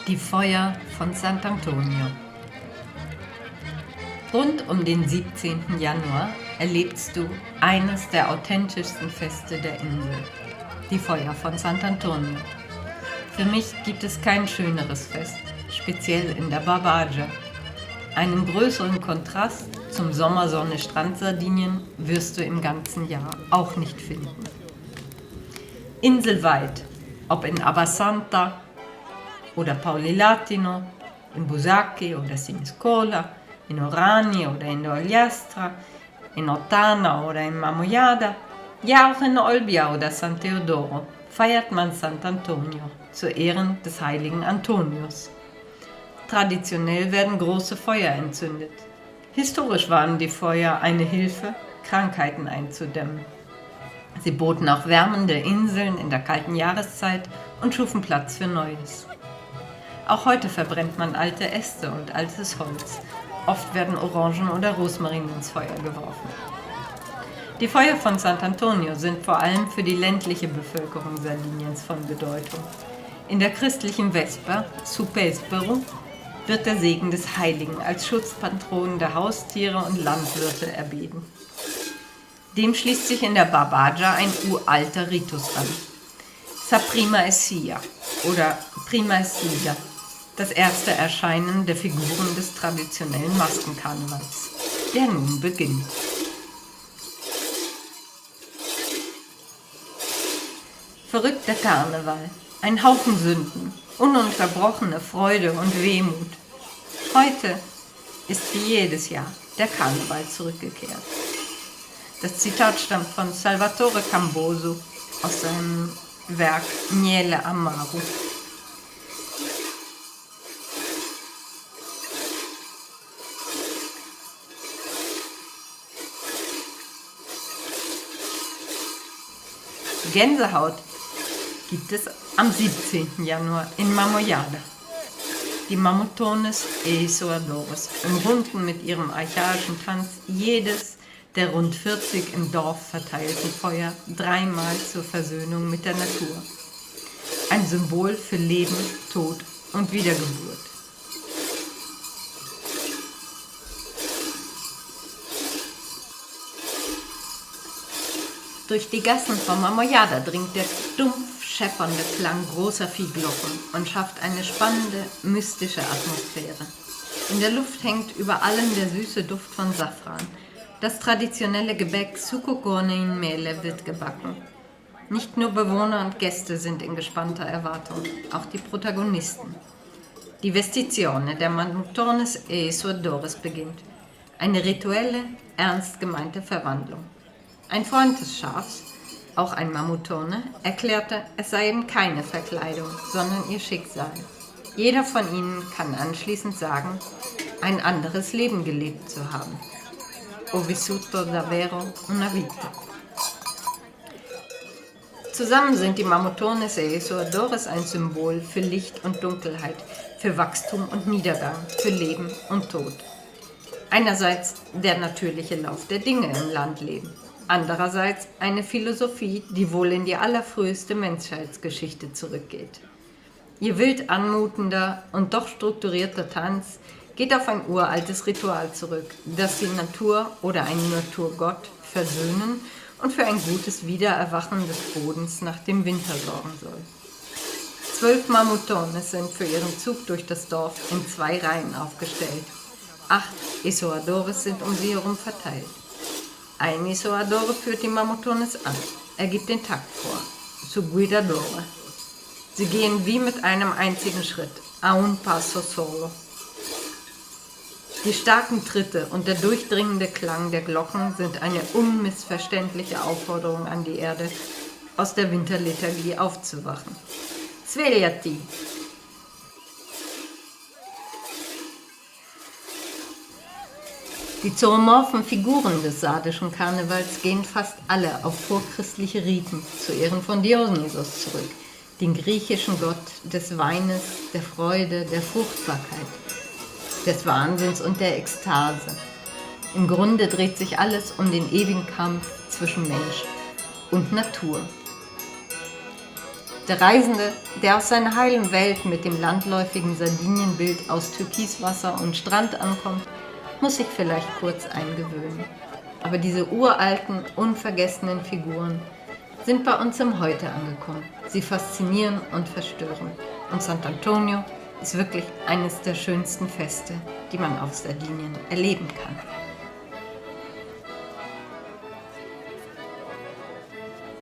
Die Feuer von Sant'Antonio. Rund um den 17. Januar erlebst du eines der authentischsten Feste der Insel, die Feuer von Sant'Antonio. Für mich gibt es kein schöneres Fest, speziell in der Barbagia. Einen größeren Kontrast zum Sommersonne-Strand-Sardinien wirst du im ganzen Jahr auch nicht finden. Inselweit, ob in Abbasanta oder Paulilatino, in Busacchi oder Siniscola, in Orani oder in Ogliastra, in Ottana oder in Marmoiada, ja auch in Olbia oder San Teodoro, feiert man Sant'Antonio zu Ehren des heiligen Antonius. Traditionell werden große Feuer entzündet. Historisch waren die Feuer eine Hilfe, Krankheiten einzudämmen. Sie boten auch wärmende Inseln in der kalten Jahreszeit und schufen Platz für Neues. Auch heute verbrennt man alte Äste und altes Holz. Oft werden Orangen oder Rosmarin ins Feuer geworfen. Die Feuer von Sant'Antonio sind vor allem für die ländliche Bevölkerung Sardiniens von Bedeutung. In der christlichen Vesper, Su Pespero, wird der Segen des Heiligen als Schutzpatron der Haustiere und Landwirte erbeten. Dem schließt sich in der Barbagia ein uralter Ritus an. Sa prima Essia oder Prima Essida, das erste Erscheinen der Figuren des traditionellen Maskenkarnevals, der nun beginnt. Verrückter Karneval, ein Haufen Sünden, ununterbrochene Freude und Wehmut. Heute ist wie jedes Jahr der Karneval zurückgekehrt. Das Zitat stammt von Salvatore Camboso aus seinem Werk Miele Amaro. Gänsehaut gibt es am 17. Januar in Marmoiada. Die Mamutones e Isoadores umrunden mit ihrem archaischen Tanz jedes der rund 40 im Dorf verteilten Feuer dreimal zur Versöhnung mit der Natur. Ein Symbol für Leben, Tod und Wiedergeburt. Durch die Gassen von Marmoiada dringt der dumpf scheppernde Klang großer Viehglocken und schafft eine spannende, mystische Atmosphäre. In der Luft hängt über allem der süße Duft von Safran. Das traditionelle Gebäck Succo Corne in Mele wird gebacken. Nicht nur Bewohner und Gäste sind in gespannter Erwartung, auch die Protagonisten. Die Vestizione der Mamutones e Isoadores beginnt. Eine rituelle, ernst gemeinte Verwandlung. Ein Freund des Schafs, auch ein Mamutone, erklärte, es sei eben keine Verkleidung, sondern ihr Schicksal. Jeder von ihnen kann anschließend sagen, ein anderes Leben gelebt zu haben. Ho vissuto davvero una vita. Zusammen sind die Mamutones e Isoadores ein Symbol für Licht und Dunkelheit, für Wachstum und Niedergang, für Leben und Tod. Einerseits der natürliche Lauf der Dinge im Landleben. Andererseits eine Philosophie, die wohl in die allerfrüheste Menschheitsgeschichte zurückgeht. Ihr wild anmutender und doch strukturierter Tanz geht auf ein uraltes Ritual zurück, das die Natur oder einen Naturgott versöhnen und für ein gutes Wiedererwachen des Bodens nach dem Winter sorgen soll. 12 Mamutones sind für ihren Zug durch das Dorf in 2 Reihen aufgestellt. 8 Isoadores sind um sie herum verteilt. Ein Isoadore führt die Mamutones an. Er gibt den Takt vor. Su guidadore. Sie gehen wie mit einem einzigen Schritt. A un passo solo. Die starken Tritte und der durchdringende Klang der Glocken sind eine unmissverständliche Aufforderung an die Erde, aus der Winterlethargie aufzuwachen. Svegliati! Die zoomorphen Figuren des sardischen Karnevals gehen fast alle auf vorchristliche Riten zu Ehren von Dionysos zurück, den griechischen Gott des Weines, der Freude, der Fruchtbarkeit, des Wahnsinns und der Ekstase. Im Grunde dreht sich alles um den ewigen Kampf zwischen Mensch und Natur. Der Reisende, der aus seiner heilen Welt mit dem landläufigen Sardinienbild aus Türkiswasser und Strand ankommt, muss sich vielleicht kurz eingewöhnen. Aber diese uralten, unvergessenen Figuren sind bei uns im Heute angekommen. Sie faszinieren und verstören. Und Sant'Antonio ist wirklich eines der schönsten Feste, die man auf Sardinien erleben kann.